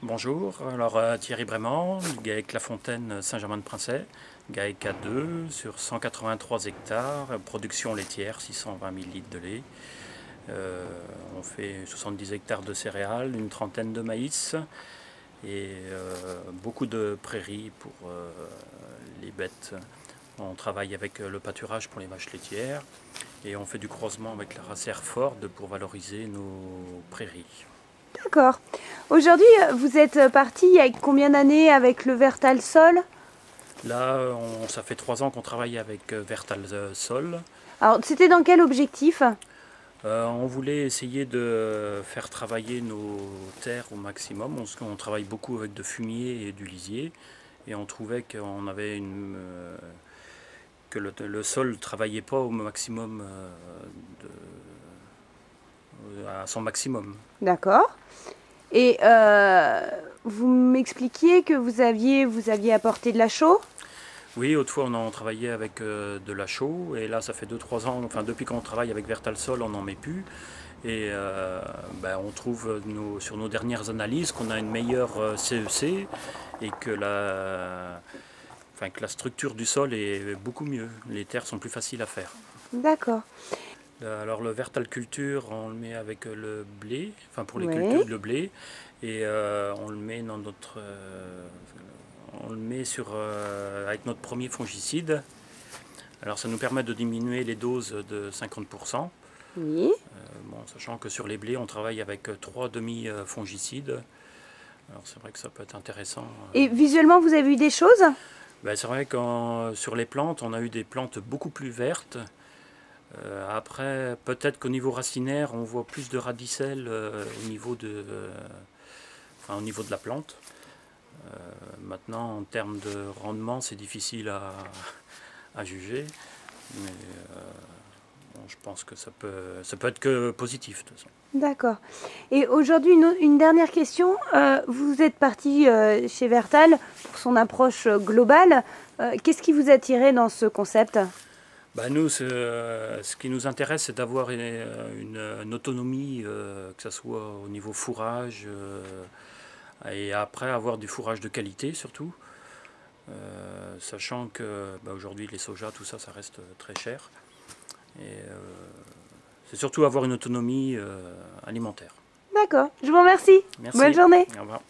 Bonjour, alors Thierry Brément, du GAEC La Fontaine Saint-Germain-de-Princey, GAEC A2 sur 183 hectares, production laitière, 620 000 litres de lait. On fait 70 hectares de céréales, une trentaine de maïs et beaucoup de prairies pour les bêtes. On travaille avec le pâturage pour les vaches laitières et on fait du croisement avec la race Hereford pour valoriser nos prairies. D'accord. Aujourd'hui, vous êtes parti il y a combien d'années avec le Vertal Sol? Là, ça fait 3 ans qu'on travaille avec Vertal Sol. Alors, c'était dans quel objectif? On voulait essayer de faire travailler nos terres au maximum. On travaille beaucoup avec de fumier et du lisier. Et on trouvait qu'on avait que le sol ne travaillait pas au maximum, à son maximum. D'accord. Et vous m'expliquiez que vous aviez apporté de la chaux? Oui, autrefois on en travaillait avec de la chaux. Et là, ça fait 2-3 ans, enfin depuis qu'on travaille avec Vertal Sol, on n'en met plus. Et on trouve sur nos dernières analyses qu'on a une meilleure CEC et que la structure du sol est beaucoup mieux. Les terres sont plus faciles à faire. D'accord. Alors le vertalculture, on le met avec le blé, enfin pour les Oui. cultures de blé, et on le met dans on le met avec notre premier fongicide. Alors ça nous permet de diminuer les doses de 50%. Oui. Sachant que sur les blés, on travaille avec 3 demi-fongicides. Alors c'est vrai que ça peut être intéressant. Et visuellement, vous avez vu des choses? C'est vrai que sur les plantes, on a eu des plantes beaucoup plus vertes. Après, peut-être qu'au niveau racinaire, on voit plus de radicelles au niveau de la plante. Maintenant, en termes de rendement, c'est difficile à juger. Mais je pense que ça peut être que positif de toute façon. D'accord. Et aujourd'hui, une dernière question. Vous êtes parti chez Vertal pour son approche globale. Qu'est-ce qui vous a attiré dans ce concept? Nous, ce qui nous intéresse, c'est d'avoir une autonomie, que ce soit au niveau fourrage, et après avoir du fourrage de qualité surtout, sachant que aujourd'hui les sojas, tout ça, ça reste très cher. Et c'est surtout avoir une autonomie alimentaire. D'accord. Je vous remercie. Merci. Bonne journée. Au revoir.